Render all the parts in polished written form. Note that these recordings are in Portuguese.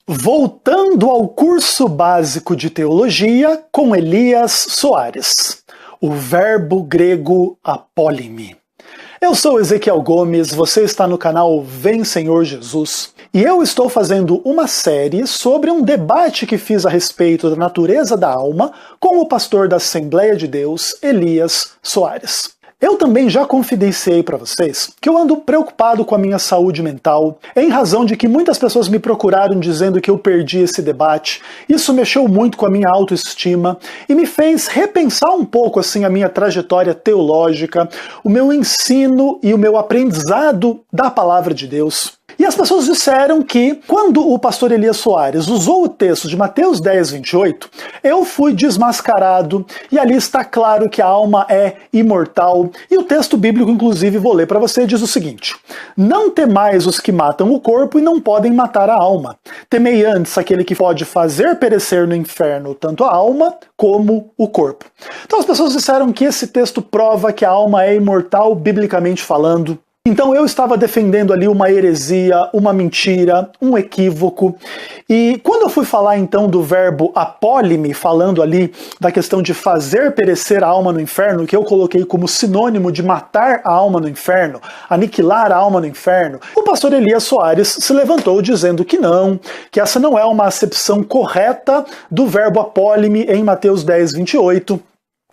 Voltando ao curso básico de teologia com Elias Soares, o verbo grego apólime. Eu sou Ezequiel Gomes, você está no canal Vem Senhor Jesus, e eu estou fazendo uma série sobre um debate que fiz a respeito da natureza da alma com o pastor da Assembleia de Deus, Elias Soares. Eu também já confidenciei para vocês que eu ando preocupado com a minha saúde mental, em razão de que muitas pessoas me procuraram dizendo que eu perdi esse debate. Isso mexeu muito com a minha autoestima e me fez repensar um pouco assim a minha trajetória teológica, o meu ensino e o meu aprendizado da palavra de Deus. E as pessoas disseram que, quando o pastor Elias Soares usou o texto de Mateus 10, 28, eu fui desmascarado, e ali está claro que a alma é imortal. E o texto bíblico, inclusive, vou ler para você, diz o seguinte: não temais os que matam o corpo e não podem matar a alma. Temei antes aquele que pode fazer perecer no inferno tanto a alma como o corpo. Então as pessoas disseram que esse texto prova que a alma é imortal, biblicamente falando. Então eu estava defendendo ali uma heresia, uma mentira, um equívoco. E quando eu fui falar então do verbo apólime, falando ali da questão de fazer perecer a alma no inferno, que eu coloquei como sinônimo de matar a alma no inferno, aniquilar a alma no inferno, o pastor Elias Soares se levantou dizendo que não, que essa não é uma acepção correta do verbo apólime em Mateus 10, 28,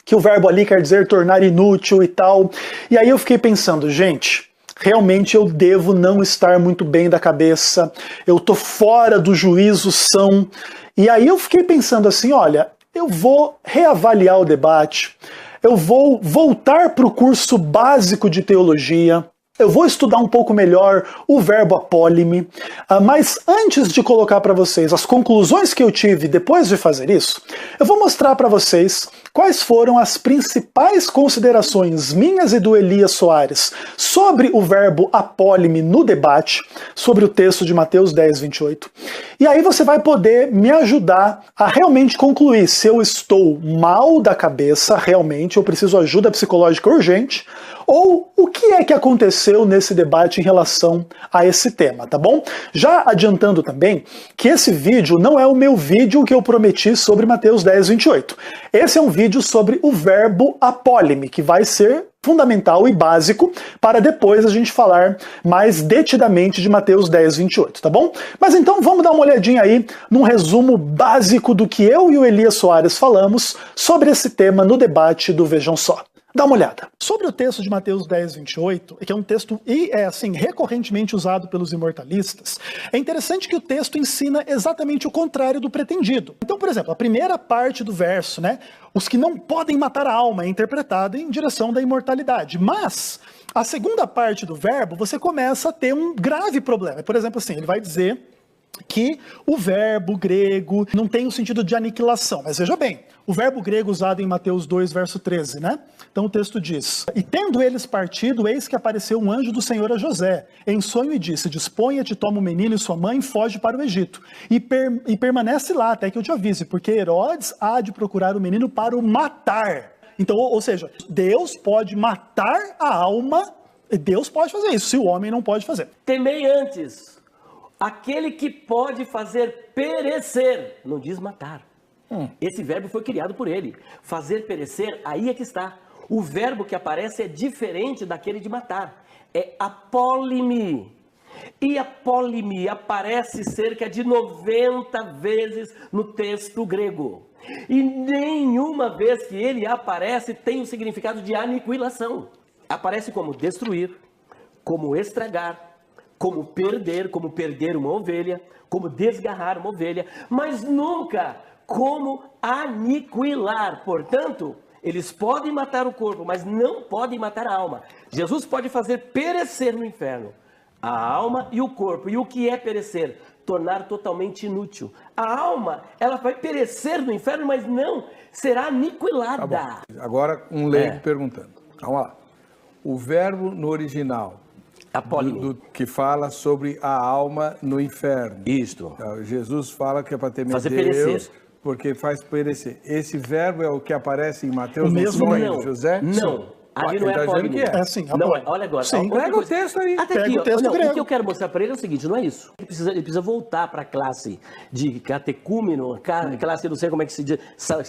que o verbo ali quer dizer tornar inútil e tal. E aí eu fiquei pensando, gente, realmente eu devo não estar muito bem da cabeça, eu tô fora do juízo são. E aí eu fiquei pensando assim, olha, eu vou reavaliar o debate, eu vou voltar para o curso básico de teologia, eu vou estudar um pouco melhor o verbo apólime, mas antes de colocar para vocês as conclusões que eu tive depois de fazer isso, eu vou mostrar para vocês quais foram as principais considerações minhas e do Elias Soares sobre o verbo apólime no debate, sobre o texto de Mateus 10, 28. E aí você vai poder me ajudar a realmente concluir se eu estou mal da cabeça, realmente, eu preciso de ajuda psicológica urgente, ou o que é que aconteceu nesse debate em relação a esse tema, tá bom? Já adiantando também que esse vídeo não é o meu vídeo que eu prometi sobre Mateus 10, 28. Esse é um vídeo sobre o verbo apólime, que vai ser fundamental e básico para depois a gente falar mais detidamente de Mateus 10, 28, tá bom? Mas então vamos dar uma olhadinha aí num resumo básico do que eu e o Elias Soares falamos sobre esse tema no debate do Vejam Só. Dá uma olhada. Sobre o texto de Mateus 10, 28, que é um texto recorrentemente usado pelos imortalistas, é interessante que o texto ensina exatamente o contrário do pretendido. Então, por exemplo, a primeira parte do verso, né, os que não podem matar a alma, é interpretada em direção da imortalidade. Mas a segunda parte do verbo, você começa a ter um grave problema. Por exemplo, assim, ele vai dizer que o verbo grego não tem o sentido de aniquilação. Mas veja bem, o verbo grego usado em Mateus 2, verso 13, né? Então o texto diz: e tendo eles partido, eis que apareceu um anjo do Senhor a José, em sonho, e disse: disponha-te, toma o menino e sua mãe e foge para o Egito. E permanece lá até que eu te avise, porque Herodes há de procurar o menino para o matar. Então, ou seja, Deus pode matar a alma, Deus pode fazer isso, se o homem não pode fazer. Temei antes aquele que pode fazer perecer, não diz matar. Esse verbo foi criado por ele. Fazer perecer, aí é que está. O verbo que aparece é diferente daquele de matar. É apólime. E apólime aparece cerca de 90 vezes no texto grego. E nenhuma vez que ele aparece tem o significado de aniquilação. Aparece como destruir, como estragar, como perder uma ovelha, como desgarrar uma ovelha, mas nunca como aniquilar. Portanto, eles podem matar o corpo, mas não podem matar a alma. Jesus pode fazer perecer no inferno a alma e o corpo. E o que é perecer? Tornar totalmente inútil. A alma, ela vai perecer no inferno, mas não será aniquilada. Tá bom. Agora um leigo perguntando. Vamos lá. O verbo no original, que fala sobre a alma no inferno. Isto. Jesus fala que é para temer fazer Deus, perecer. Porque faz perecer. Esse verbo é o que aparece em Mateus, O mesmo no sonho de José? Não. Ali não é apólime. É sim, não é. Olha agora. Sim. Pega o texto aí. Até Pega aqui, o texto não, grego. o que eu quero mostrar para ele é o seguinte, não é isso. Ele precisa voltar para a classe de catecúmeno, classe, não sei como é que se diz,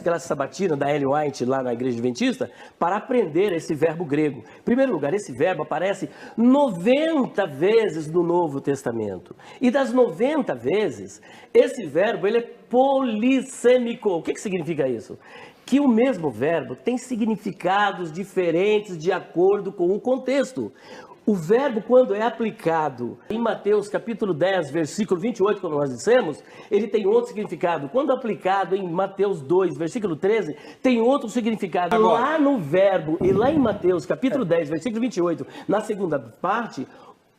classe sabatina da Ellen White lá na Igreja Adventista, para aprender esse verbo grego. Em primeiro lugar, esse verbo aparece 90 vezes no Novo Testamento. E das 90 vezes, esse verbo ele é polissêmico. O que significa isso? Que o mesmo verbo tem significados diferentes de acordo com o contexto. O verbo, quando é aplicado em Mateus capítulo 10, versículo 28, como nós dissemos, ele tem outro significado. Quando aplicado em Mateus 2, versículo 13, tem outro significado. Agora. Lá no verbo, e lá em Mateus capítulo 10, versículo 28, na segunda parte,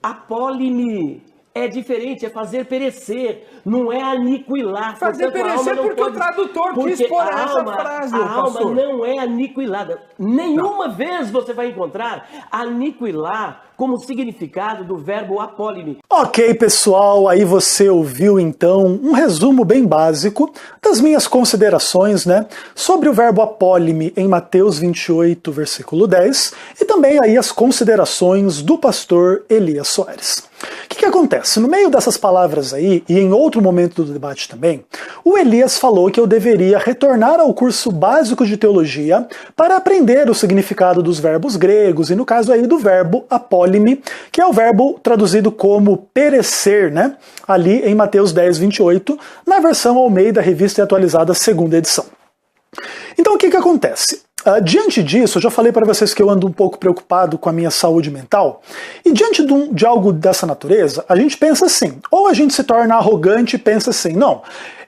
apólime é diferente, é fazer perecer, não é aniquilar. Fazer perecer porque o tradutor quis pôr essa frase, A alma pastor. não é aniquilada. Nenhuma vez você vai encontrar aniquilar como significado do verbo apólime. Ok, pessoal, aí você ouviu então um resumo bem básico das minhas considerações, né, sobre o verbo apólime em Mateus 28, versículo 10, e também aí as considerações do pastor Elias Soares. O que acontece? No meio dessas palavras aí, e em outro momento do debate também, o Elias falou que eu deveria retornar ao curso básico de teologia para aprender o significado dos verbos gregos, e no caso aí do verbo apólime, que é o verbo traduzido como perecer, né? Ali em Mateus 10, 28, na versão Almeida, Revista e Atualizada, segunda edição. Então o que acontece? Diante disso, eu já falei para vocês que eu ando um pouco preocupado com a minha saúde mental, e diante de algo dessa natureza, a gente pensa assim, ou a gente se torna arrogante e pensa assim, não,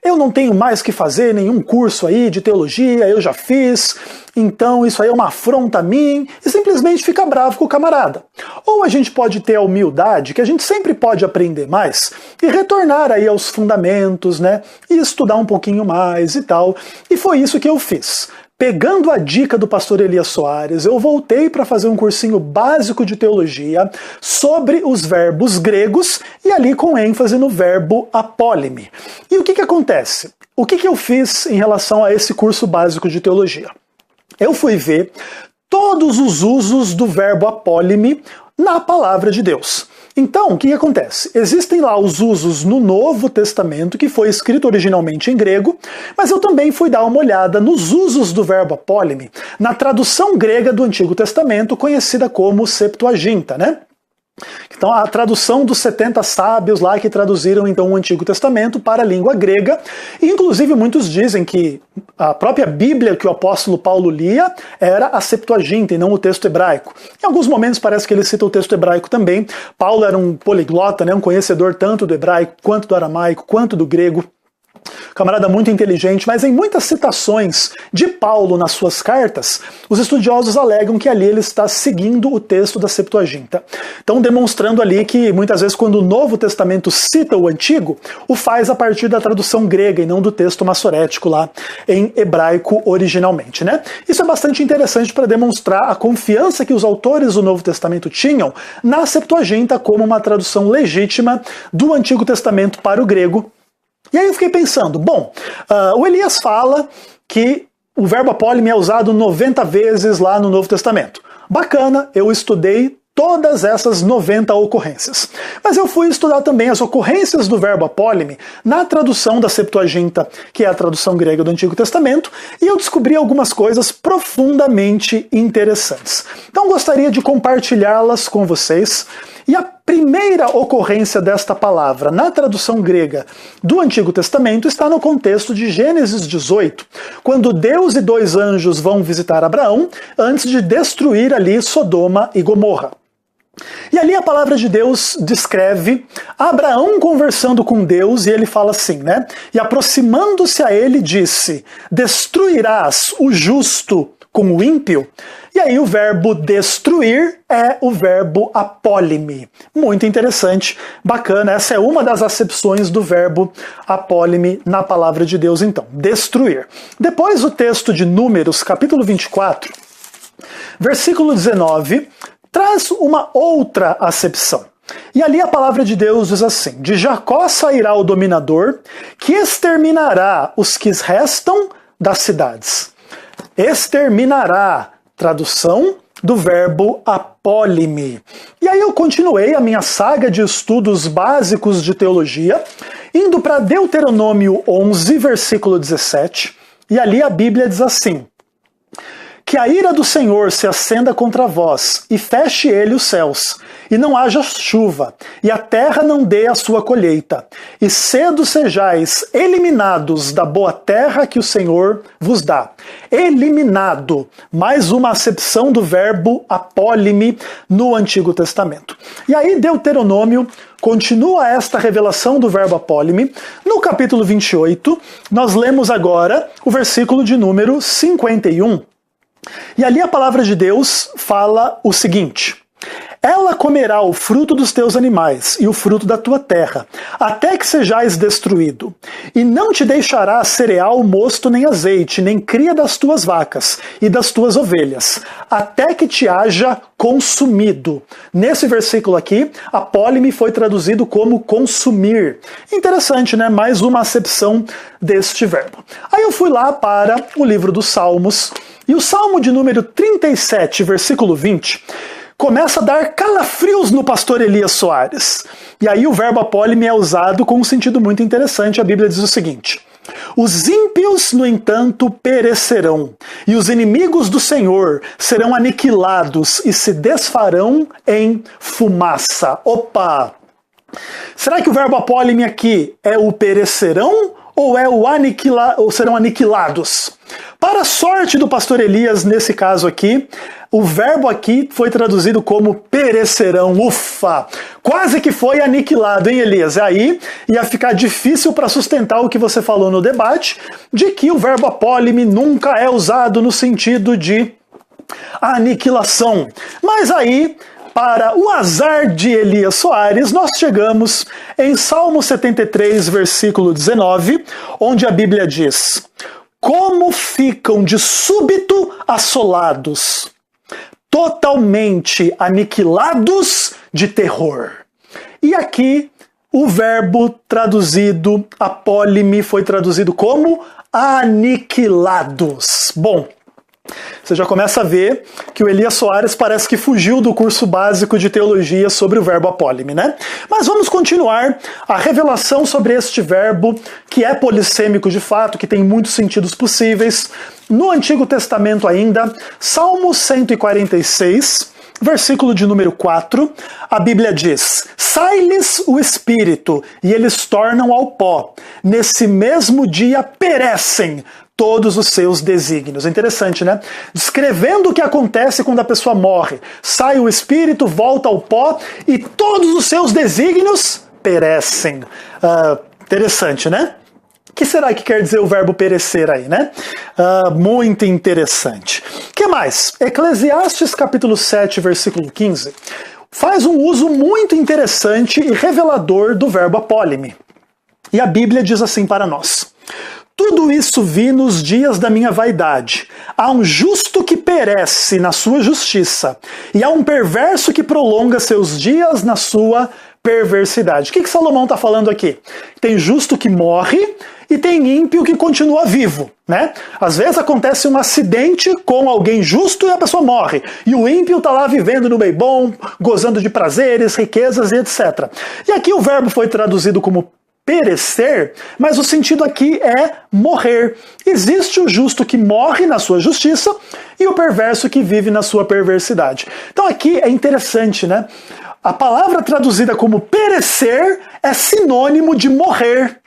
eu não tenho mais que fazer nenhum curso aí de teologia, eu já fiz, então isso aí é uma afronta a mim, e simplesmente fica bravo com o camarada. Ou a gente pode ter a humildade, que a gente sempre pode aprender mais, e retornar aí aos fundamentos, né, e estudar um pouquinho mais e tal, e foi isso que eu fiz. Pegando a dica do pastor Elias Soares, eu voltei para fazer um cursinho básico de teologia sobre os verbos gregos e ali com ênfase no verbo apólime. E o que acontece? O que eu fiz em relação a esse curso básico de teologia? Eu fui ver todos os usos do verbo apólime na palavra de Deus. Então, o que acontece? Existem lá os usos no Novo Testamento, que foi escrito originalmente em grego, mas eu também fui dar uma olhada nos usos do verbo apólime na tradução grega do Antigo Testamento, conhecida como Septuaginta, né? Então, a tradução dos 70 sábios lá que traduziram então o Antigo Testamento para a língua grega, e inclusive muitos dizem que a própria Bíblia que o apóstolo Paulo lia era a Septuaginta e não o texto hebraico. Em alguns momentos parece que ele cita o texto hebraico também. Paulo era um poliglota, né, um conhecedor tanto do hebraico, quanto do aramaico, quanto do grego. Camarada muito inteligente, mas em muitas citações de Paulo nas suas cartas, os estudiosos alegam que ali ele está seguindo o texto da Septuaginta. Então demonstrando ali que muitas vezes quando o Novo Testamento cita o Antigo, o faz a partir da tradução grega e não do texto massorético lá em hebraico originalmente, né? Isso é bastante interessante para demonstrar a confiança que os autores do Novo Testamento tinham na Septuaginta como uma tradução legítima do Antigo Testamento para o grego. E aí eu fiquei pensando, bom, o Elias fala que o verbo apólime é usado 90 vezes lá no Novo Testamento. Bacana, eu estudei todas essas 90 ocorrências. Mas eu fui estudar também as ocorrências do verbo apólime na tradução da Septuaginta, que é a tradução grega do Antigo Testamento, e eu descobri algumas coisas profundamente interessantes. Então gostaria de compartilhá-las com vocês. E a primeira ocorrência desta palavra na tradução grega do Antigo Testamento está no contexto de Gênesis 18, quando Deus e 2 anjos vão visitar Abraão antes de destruir ali Sodoma e Gomorra. E ali a palavra de Deus descreve Abraão conversando com Deus, e ele fala assim, né? E aproximando-se a ele disse, destruirás o justo com o ímpio? E aí o verbo destruir é o verbo apólime. Muito interessante, bacana. Essa é uma das acepções do verbo apólime na palavra de Deus, então. Destruir. Depois o texto de Números, capítulo 24, versículo 19, traz uma outra acepção. E ali a palavra de Deus diz assim, de Jacó sairá o dominador, que exterminará os que restam das cidades. Exterminará. Tradução do verbo apólime. E aí eu continuei a minha saga de estudos básicos de teologia, indo para Deuteronômio 11, versículo 17, e ali a Bíblia diz assim: que a ira do Senhor se acenda contra vós, e feche ele os céus, e não haja chuva, e a terra não dê a sua colheita, e cedo sejais eliminados da boa terra que o Senhor vos dá. Eliminado, mais uma acepção do verbo apólime no Antigo Testamento. E aí Deuteronômio continua esta revelação do verbo apólime. No capítulo 28, nós lemos agora o versículo de número 51. E ali a palavra de Deus fala o seguinte: ela comerá o fruto dos teus animais e o fruto da tua terra, até que sejais destruído. E não te deixará cereal, mosto, nem azeite, nem cria das tuas vacas e das tuas ovelhas, até que te haja consumido. Nesse versículo aqui, apólime foi traduzido como consumir. Interessante, né? Mais uma acepção deste verbo. Aí eu fui lá para o livro dos Salmos, e o Salmo de número 37, versículo 20, começa a dar calafrios no pastor Elias Soares. E aí o verbo apólime é usado com um sentido muito interessante. A Bíblia diz o seguinte: os ímpios, no entanto, perecerão, e os inimigos do Senhor serão aniquilados e se desfarão em fumaça. Opa! Será que o verbo apólime aqui é o perecerão ou é o ou serão aniquilados? Para a sorte do pastor Elias, nesse caso aqui, o verbo aqui foi traduzido como perecerão. Ufa! Quase que foi aniquilado, hein, Elias? Aí ia ficar difícil para sustentar o que você falou no debate, de que o verbo apólime nunca é usado no sentido de aniquilação. Mas aí, para o azar de Elias Soares, nós chegamos em Salmo 73, versículo 19, onde a Bíblia diz: como ficam de súbito assolados, totalmente aniquilados de terror. E aqui o verbo traduzido apólime foi traduzido como aniquilados. Bom, você já começa a ver que o Elias Soares parece que fugiu do curso básico de teologia sobre o verbo apólime, né? Mas vamos continuar a revelação sobre este verbo, que é polissêmico de fato, que tem muitos sentidos possíveis. No Antigo Testamento ainda, Salmo 146, versículo de número 4, a Bíblia diz: sai-lhes o espírito, e eles tornam ao pó. Nesse mesmo dia perecem todos os seus desígnios. É interessante, né? Descrevendo o que acontece quando a pessoa morre. Sai o espírito, volta ao pó e todos os seus desígnios perecem. Interessante, né? O que será que quer dizer o verbo perecer aí, né? Muito interessante. O que mais? Eclesiastes capítulo 7, versículo 15, faz um uso muito interessante e revelador do verbo apólime. E a Bíblia diz assim para nós: tudo isso vi nos dias da minha vaidade. Há um justo que perece na sua justiça, e há um perverso que prolonga seus dias na sua perversidade. O que Salomão está falando aqui? Tem justo que morre e tem ímpio que continua vivo, né? Às vezes acontece um acidente com alguém justo e a pessoa morre. E o ímpio está lá vivendo no bem bom, gozando de prazeres, riquezas e etc. E aqui o verbo foi traduzido como perecer, mas o sentido aqui é morrer. Existe o justo que morre na sua justiça e o perverso que vive na sua perversidade. Então aqui é interessante, né? A palavra traduzida como perecer é sinônimo de morrer.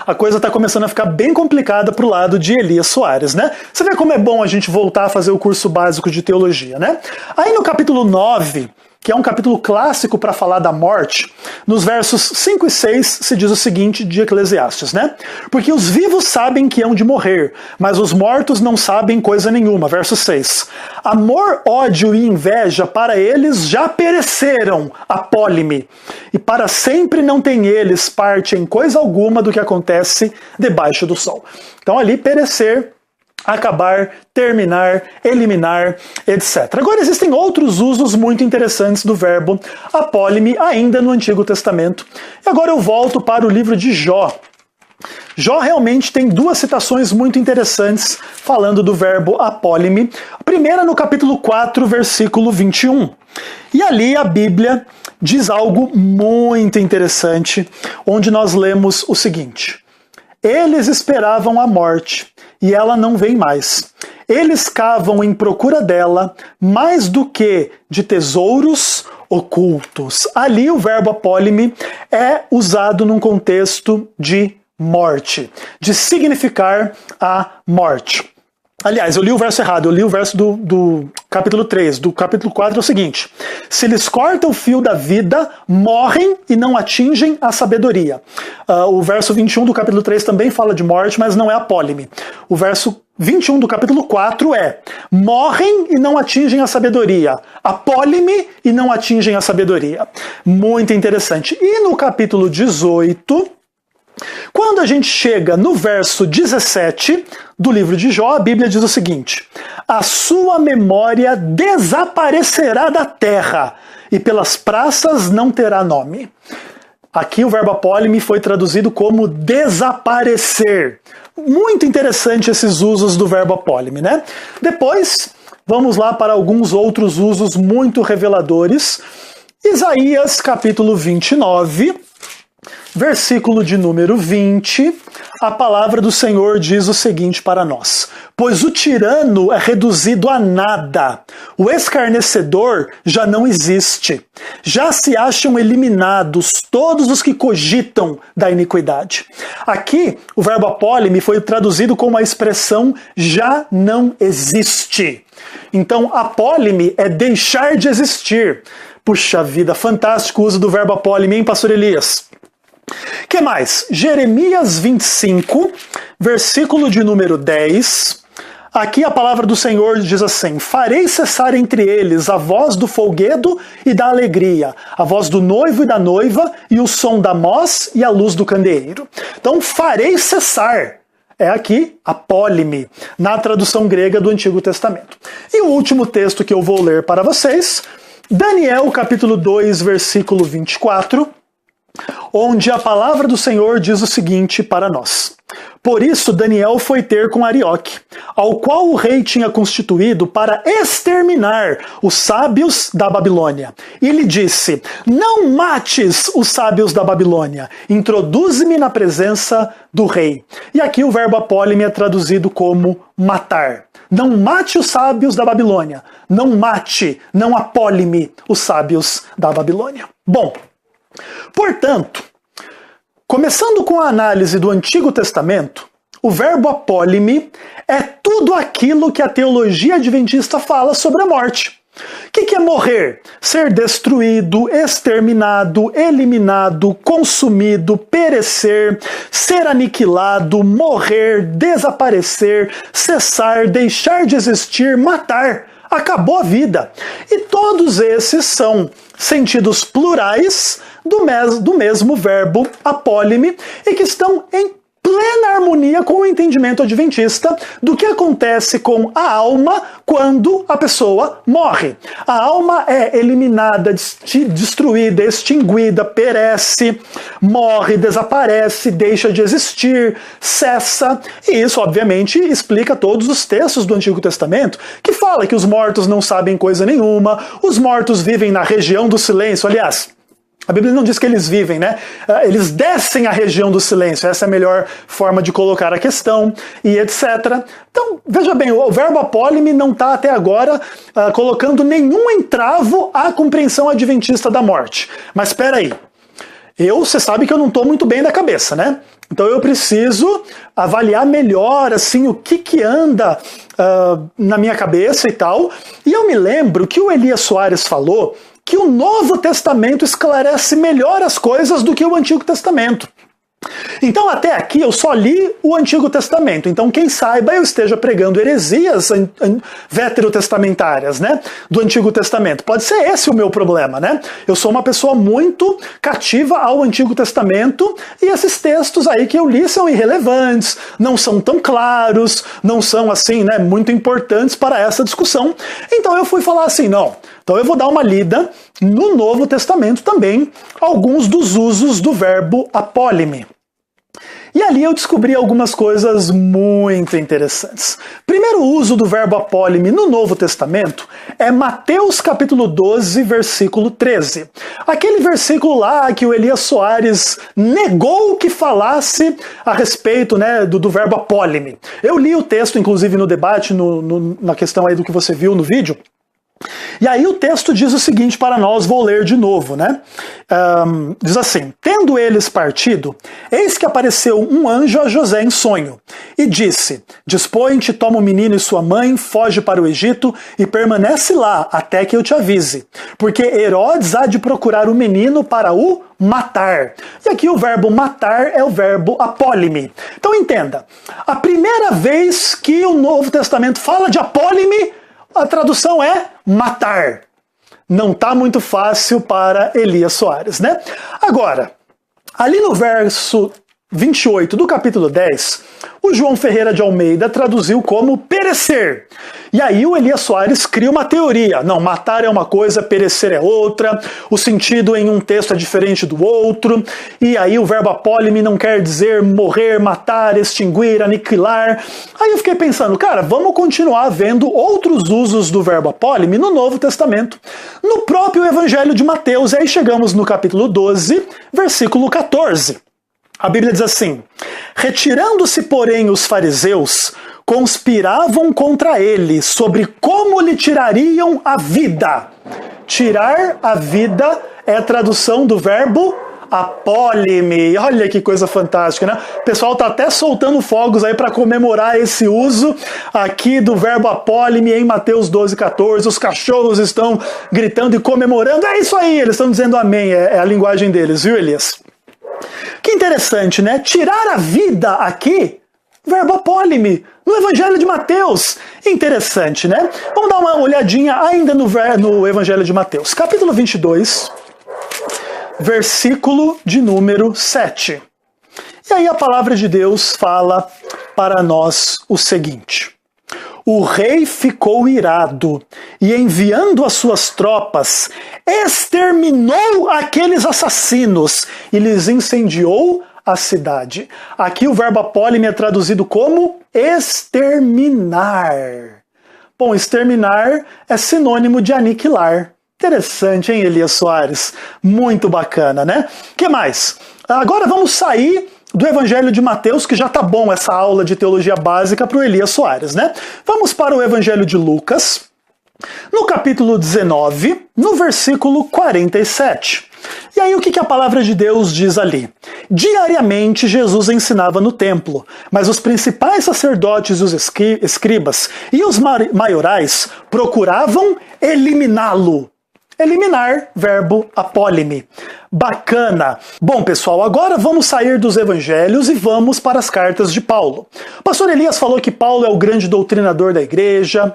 A coisa está começando a ficar bem complicada para o lado de Elias Soares, né? Você vê como é bom a gente voltar a fazer o curso básico de teologia, né? Aí no capítulo 9, que é um capítulo clássico para falar da morte, nos versos 5 e 6 se diz o seguinte de Eclesiastes, né? Porque os vivos sabem que hão de morrer, mas os mortos não sabem coisa nenhuma. Verso 6. Amor, ódio e inveja para eles já pereceram, apólime, e para sempre não tem eles parte em coisa alguma do que acontece debaixo do sol. Então ali perecer, acabar, terminar, eliminar, etc. Agora existem outros usos muito interessantes do verbo apólime ainda no Antigo Testamento. E agora eu volto para o livro de Jó. Jó realmente tem duas citações muito interessantes falando do verbo apólime. A primeira no capítulo 4, versículo 21. E ali a Bíblia diz algo muito interessante, onde nós lemos o seguinte: eles esperavam a morte, e ela não vem mais. Eles cavam em procura dela mais do que de tesouros ocultos. Ali o verbo apólime é usado num contexto de morte, de significar a morte. Aliás, eu li o verso errado, eu li o verso do capítulo 3, do capítulo 4 é o seguinte: se lhes corta o fio da vida, morrem e não atingem a sabedoria. O verso 21 do capítulo 3 também fala de morte, mas não é apólime. O verso 21 do capítulo 4 é: morrem e não atingem a sabedoria, apólime e não atingem a sabedoria. Muito interessante. E no capítulo 18... quando a gente chega no verso 17 do livro de Jó, a Bíblia diz o seguinte: a sua memória desaparecerá da terra, e pelas praças não terá nome. Aqui o verbo apólime foi traduzido como desaparecer. Muito interessante esses usos do verbo apólime, né? Depois, vamos lá para alguns outros usos muito reveladores. Isaías, capítulo 29... versículo de número 20, a palavra do Senhor diz o seguinte para nós: pois o tirano é reduzido a nada, o escarnecedor já não existe, já se acham eliminados todos os que cogitam da iniquidade. Aqui, o verbo apólime foi traduzido como a expressão já não existe. Então, apólime é deixar de existir. Puxa vida, fantástico o uso do verbo apólime, hein, pastor Elias? Que mais? Jeremias 25, versículo de número 10. Aqui a palavra do Senhor diz assim: farei cessar entre eles a voz do folguedo e da alegria, a voz do noivo e da noiva, e o som da moz e a luz do candeeiro. Então, farei cessar é aqui apólime, na tradução grega do Antigo Testamento. E o último texto que eu vou ler para vocês, Daniel capítulo 2, versículo 24, onde a palavra do Senhor diz o seguinte para nós: por isso Daniel foi ter com Arioque, ao qual o rei tinha constituído para exterminar os sábios da Babilônia. E lhe disse: não mates os sábios da Babilônia, introduze-me na presença do rei. E aqui o verbo apólime é traduzido como matar. Não mate os sábios da Babilônia. Não mate, não apólime os sábios da Babilônia. Bom, portanto, começando com a análise do Antigo Testamento, o verbo apólime é tudo aquilo que a teologia adventista fala sobre a morte. O que é morrer? Ser destruído, exterminado, eliminado, consumido, perecer, ser aniquilado, morrer, desaparecer, cessar, deixar de existir, matar. Acabou a vida. E todos esses são sentidos plurais do mesmo verbo apólime e que estão em plena harmonia com o entendimento adventista do que acontece com a alma quando a pessoa morre. A alma é eliminada, destruída, extinguida, perece, morre, desaparece, deixa de existir, cessa. E isso, obviamente, explica todos os textos do Antigo Testamento que fala que os mortos não sabem coisa nenhuma, os mortos vivem na região do silêncio. Aliás, a Bíblia não diz que eles vivem, né? Eles descem à região do silêncio. Essa é a melhor forma de colocar a questão, e etc. Então, veja bem, o verbo apólime não está até agora colocando nenhum entravo à compreensão adventista da morte. Mas espera aí. Você sabe que eu não estou muito bem da cabeça, né? Então eu preciso avaliar melhor assim, o que anda na minha cabeça e tal. E eu me lembro que o Elias Soares falou que o Novo Testamento esclarece melhor as coisas do que o Antigo Testamento. Então até aqui eu só li o Antigo Testamento, então quem saiba eu esteja pregando heresias veterotestamentárias, né, do Antigo Testamento. Pode ser esse o meu problema, né? Eu sou uma pessoa muito cativa ao Antigo Testamento e esses textos aí que eu li são irrelevantes, não são tão claros, não são assim, né, muito importantes para essa discussão. Então eu fui falar assim, não, então eu vou dar uma lida no Novo Testamento também, alguns dos usos do verbo apólime. E ali eu descobri algumas coisas muito interessantes. Primeiro uso do verbo apólime no Novo Testamento é Mateus capítulo 12, versículo 13. Aquele versículo lá que o Elias Soares negou que falasse a respeito, né, do verbo apólime. Eu li o texto, inclusive, no debate, na questão aí do que você viu no vídeo. E aí o texto diz o seguinte para nós, vou ler de novo, né? Diz assim: tendo eles partido, eis que apareceu um anjo a José em sonho, e disse: dispõe-te, toma o menino e sua mãe, foge para o Egito e permanece lá até que eu te avise, porque Herodes há de procurar o menino para o matar. E aqui o verbo matar é o verbo apólime. Então entenda, a primeira vez que o Novo Testamento fala de apólime, a tradução é matar. Não está muito fácil para Elias Soares, né? Agora, ali no verso 28 do capítulo 10, o João Ferreira de Almeida traduziu como perecer. E aí o Elias Soares cria uma teoria. Não, matar é uma coisa, perecer é outra. O sentido em um texto é diferente do outro. E aí o verbo apólime não quer dizer morrer, matar, extinguir, aniquilar. Aí eu fiquei pensando, cara, vamos continuar vendo outros usos do verbo apólime no Novo Testamento, no próprio Evangelho de Mateus. E aí chegamos no capítulo 12, versículo 14. A Bíblia diz assim: retirando-se, porém, os fariseus, conspiravam contra ele sobre como lhe tirariam a vida. Tirar a vida é a tradução do verbo apólime. Olha que coisa fantástica, né? O pessoal tá até soltando fogos aí para comemorar esse uso aqui do verbo apólime em Mateus 12, 14. Os cachorros estão gritando e comemorando. É isso aí, eles estão dizendo amém. É a linguagem deles, viu, Elias? Que interessante, né? Tirar a vida aqui, verbo apólime, no Evangelho de Mateus. Interessante, né? Vamos dar uma olhadinha ainda no Evangelho de Mateus. Capítulo 22, versículo de número 7. E aí a palavra de Deus fala para nós o seguinte: o rei ficou irado e, enviando as suas tropas, exterminou aqueles assassinos e lhes incendiou a cidade. Aqui o verbo apólime é traduzido como exterminar. Bom, exterminar é sinônimo de aniquilar. Interessante, hein, Elias Soares? Muito bacana, né? O que mais? Agora vamos sair do Evangelho de Mateus, que já tá bom essa aula de teologia básica para o Elias Soares, né? Vamos para o Evangelho de Lucas, no capítulo 19, no versículo 47. E aí o que a palavra de Deus diz ali? Diariamente Jesus ensinava no templo, mas os principais sacerdotes, os escribas e os maiorais procuravam eliminá-lo. Eliminar, verbo apólime. Bacana. Bom, pessoal, agora vamos sair dos evangelhos e vamos para as cartas de Paulo. O pastor Elias falou que Paulo é o grande doutrinador da igreja.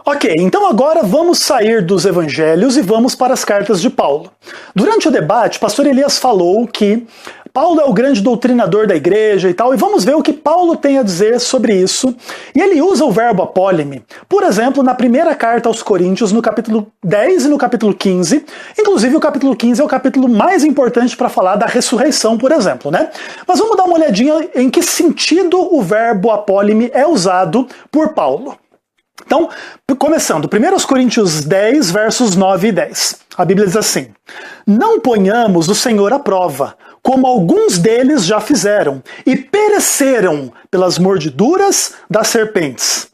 Ok, então agora vamos sair dos evangelhos e vamos para as cartas de Paulo. Durante o debate, o pastor Elias falou que Paulo é o grande doutrinador da igreja e tal, e vamos ver o que Paulo tem a dizer sobre isso. E ele usa o verbo apólime, por exemplo, na primeira carta aos Coríntios, no capítulo 10 e no capítulo 15. Inclusive, o capítulo 15 é o capítulo mais importante para falar da ressurreição, por exemplo, né? Mas vamos dar uma olhadinha em que sentido o verbo apólime é usado por Paulo. Então, começando, 1 Coríntios 10, versos 9 e 10. A Bíblia diz assim: não ponhamos o Senhor à prova, como alguns deles já fizeram, e pereceram pelas mordiduras das serpentes.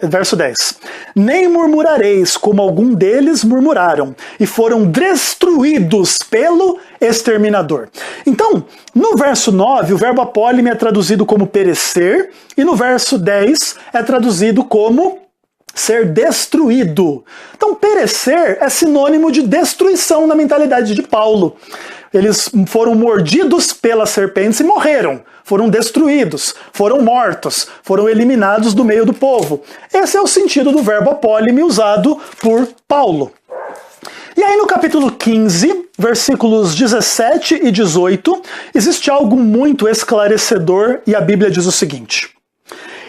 Verso 10. Nem murmurareis, como algum deles murmuraram, e foram destruídos pelo exterminador. Então, no verso 9, o verbo apólime é traduzido como perecer, e no verso 10 é traduzido como ser destruído. Então, perecer é sinônimo de destruição na mentalidade de Paulo. Eles foram mordidos pelas serpentes e morreram. Foram destruídos, foram mortos, foram eliminados do meio do povo. Esse é o sentido do verbo apólime usado por Paulo. E aí no capítulo 15, versículos 17 e 18, existe algo muito esclarecedor e a Bíblia diz o seguinte: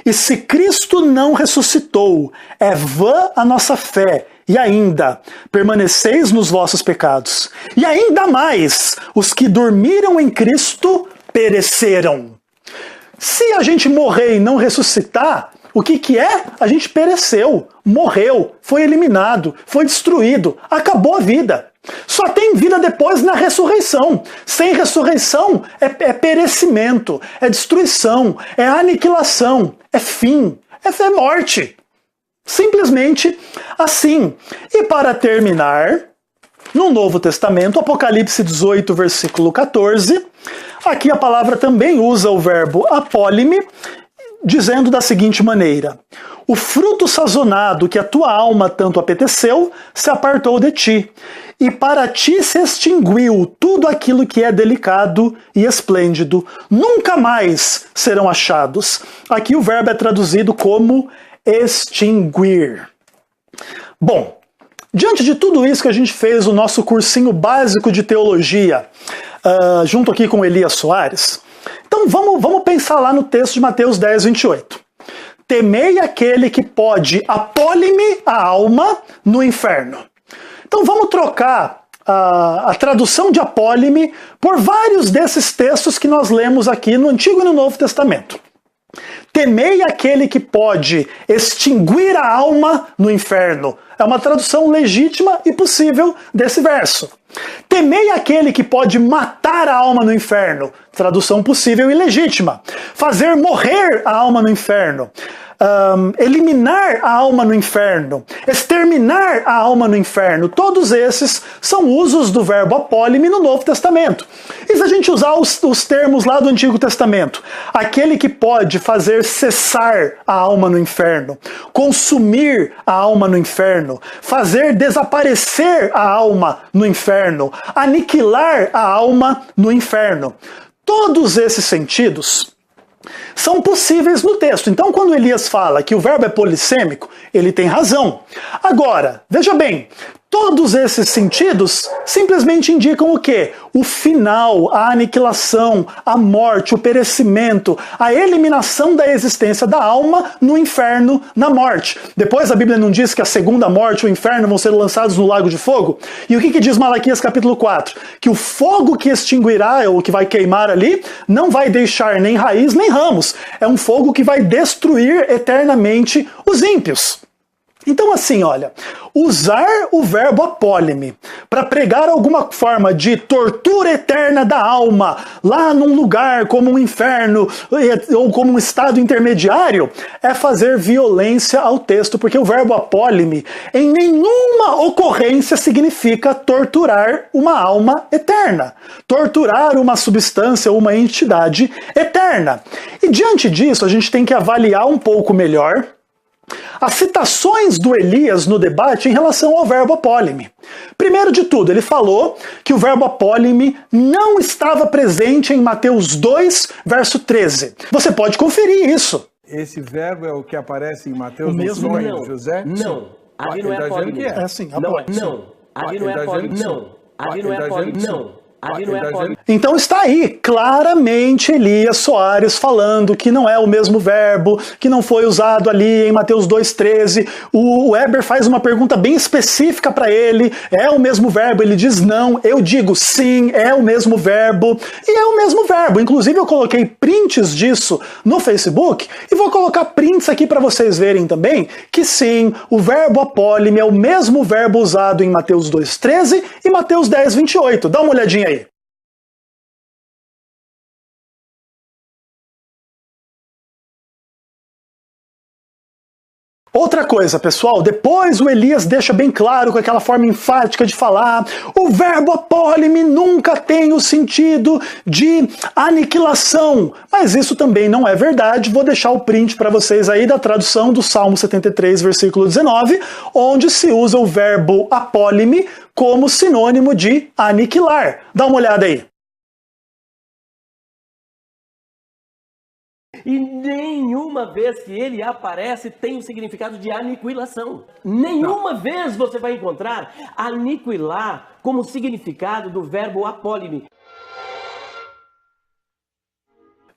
e se Cristo não ressuscitou, é vã a nossa fé, E ainda, permaneceis nos vossos pecados. E ainda mais, os que dormiram em Cristo pereceram. Se a gente morrer e não ressuscitar, o que é? A gente pereceu, morreu, foi eliminado, foi destruído, acabou a vida. Só tem vida depois na ressurreição. Sem ressurreição é perecimento, é destruição, é aniquilação, é fim, é morte. Simplesmente assim. E para terminar, no Novo Testamento, Apocalipse 18, versículo 14, aqui a palavra também usa o verbo apólime, dizendo da seguinte maneira: o fruto sazonado que a tua alma tanto apeteceu se apartou de ti, e para ti se extinguiu tudo aquilo que é delicado e esplêndido, nunca mais serão achados. Aqui o verbo é traduzido como extinguir. Bom, diante de tudo isso que a gente fez, o nosso cursinho básico de teologia, junto aqui com Elias Soares, então vamos pensar lá no texto de Mateus 10, 28. Temei aquele que pode apólime a alma no inferno. Então vamos trocar a tradução de apólime por vários desses textos que nós lemos aqui no Antigo e no Novo Testamento. Temei aquele que pode extinguir a alma no inferno. É uma tradução legítima e possível desse verso. Temei aquele que pode matar a alma no inferno. Tradução possível e legítima. Fazer morrer a alma no inferno. Eliminar a alma no inferno, exterminar a alma no inferno, todos esses são usos do verbo apólime no Novo Testamento. E se a gente usar os termos lá do Antigo Testamento, aquele que pode fazer cessar a alma no inferno, consumir a alma no inferno, fazer desaparecer a alma no inferno, aniquilar a alma no inferno. Todos esses sentidos são possíveis no texto. Então, quando Elias fala que o verbo é polissêmico, ele tem razão. Agora, veja bem, todos esses sentidos simplesmente indicam o quê? O final, a aniquilação, a morte, o perecimento, a eliminação da existência da alma no inferno, na morte. Depois a Bíblia não diz que a segunda morte e o inferno vão ser lançados no lago de fogo? E o que diz Malaquias capítulo 4? Que o fogo que extinguirá, ou que vai queimar ali, não vai deixar nem raiz nem ramos. É um fogo que vai destruir eternamente os ímpios. Então assim, olha, usar o verbo apólime para pregar alguma forma de tortura eterna da alma lá num lugar como um inferno ou como um estado intermediário é fazer violência ao texto, porque o verbo apólime em nenhuma ocorrência significa torturar uma alma eterna, torturar uma substância ou uma entidade eterna. E diante disso a gente tem que avaliar um pouco melhor as citações do Elias no debate em relação ao verbo apólime. Primeiro de tudo, ele falou que o verbo apólime não estava presente em Mateus 2, verso 13. Você pode conferir isso. Esse verbo é o que aparece em Mateus O mesmo sonho de José? Não, ali não é apólime. É assim, Não, ali não é apólime. Não, ali não é apólime. Não. Então está aí, claramente Elias Soares falando que não é o mesmo verbo, que não foi usado ali em Mateus 2,13. O Weber faz uma pergunta bem específica para ele, é o mesmo verbo? Ele diz não, eu digo sim, é o mesmo verbo, e é o mesmo verbo. Inclusive eu coloquei prints disso no Facebook, e vou colocar prints aqui para vocês verem também, que sim, o verbo apólime é o mesmo verbo usado em Mateus 2,13 e Mateus 10,28. Dá uma olhadinha aí. Outra coisa, pessoal, depois o Elias deixa bem claro com aquela forma enfática de falar, o verbo apólime nunca tem o sentido de aniquilação, mas isso também não é verdade. Vou deixar o print para vocês aí da tradução do Salmo 73, versículo 19, onde se usa o verbo apólime como sinônimo de aniquilar. Dá uma olhada aí. E nenhuma vez que ele aparece tem o significado de aniquilação. Nenhuma vez você vai encontrar aniquilar como significado do verbo apólime.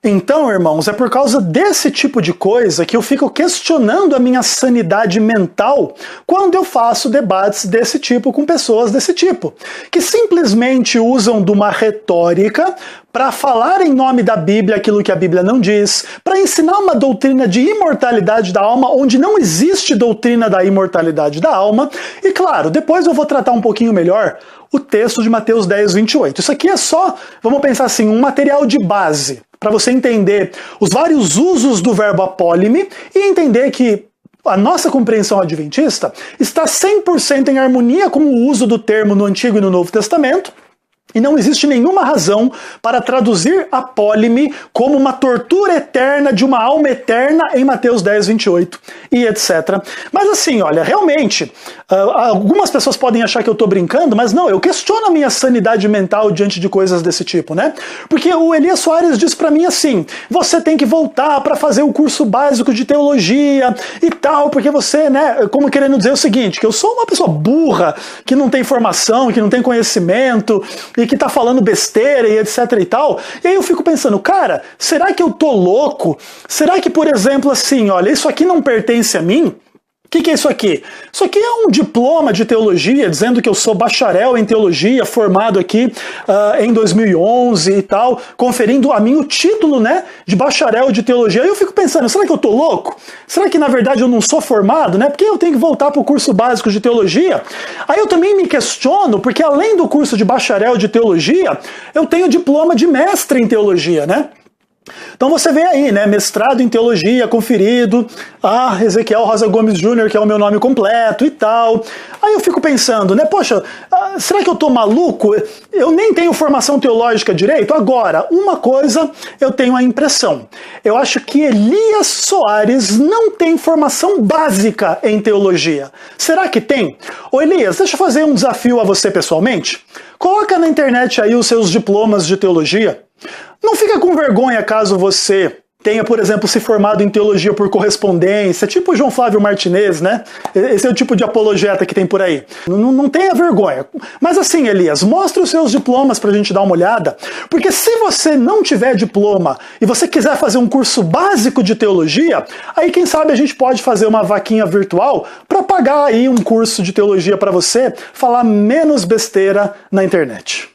Então, irmãos, é por causa desse tipo de coisa que eu fico questionando a minha sanidade mental quando eu faço debates desse tipo com pessoas desse tipo, que simplesmente usam de uma retórica para falar em nome da Bíblia aquilo que a Bíblia não diz, para ensinar uma doutrina de imortalidade da alma onde não existe doutrina da imortalidade da alma. E claro, depois eu vou tratar um pouquinho melhor o texto de Mateus 10, 28. Isso aqui é só, vamos pensar assim, um material de base para você entender os vários usos do verbo apólime e entender que a nossa compreensão adventista está 100% em harmonia com o uso do termo no Antigo e no Novo Testamento. E não existe nenhuma razão para traduzir apólime como uma tortura eterna de uma alma eterna em Mateus 10, 28 e etc. Mas assim, olha, realmente, algumas pessoas podem achar que eu estou brincando, mas não, eu questiono a minha sanidade mental diante de coisas desse tipo, né? Porque o Elias Soares disse para mim assim, você tem que voltar para fazer o curso básico de teologia e tal, porque você, né, como querendo dizer o seguinte, que eu sou uma pessoa burra, que não tem formação, que não tem conhecimento, e que tá falando besteira e etc e tal. E aí eu fico pensando, cara, será que eu tô louco? Será que, por exemplo, assim, olha, isso aqui não pertence a mim? O que é isso aqui? Isso aqui é um diploma de teologia, dizendo que eu sou bacharel em teologia, formado aqui em 2011 e tal, conferindo a mim o título, né, de bacharel de teologia. Aí eu fico pensando, será que eu tô louco? Será que na verdade eu não sou formado, né? Porque eu tenho que voltar para o curso básico de teologia? Aí eu também me questiono, porque além do curso de bacharel de teologia, eu tenho diploma de mestre em teologia, né? Então você vê aí, né, mestrado em teologia, conferido, Ezequiel Rosa Gomes Jr., que é o meu nome completo e tal. Aí eu fico pensando, né, poxa, será que eu tô maluco? Eu nem tenho formação teológica direito? Agora, uma coisa eu tenho a impressão. Eu acho que Elias Soares não tem formação básica em teologia. Será que tem? Ô Elias, deixa eu fazer um desafio a você pessoalmente. Coloca na internet aí os seus diplomas de teologia. Não fica com vergonha caso você tenha, por exemplo, se formado em teologia por correspondência, tipo o João Flávio Martinez, né? Esse é o tipo de apologeta que tem por aí. Não tenha vergonha. Mas assim, Elias, mostre os seus diplomas pra gente dar uma olhada, porque se você não tiver diploma e você quiser fazer um curso básico de teologia, aí quem sabe a gente pode fazer uma vaquinha virtual para pagar aí um curso de teologia para você falar menos besteira na internet.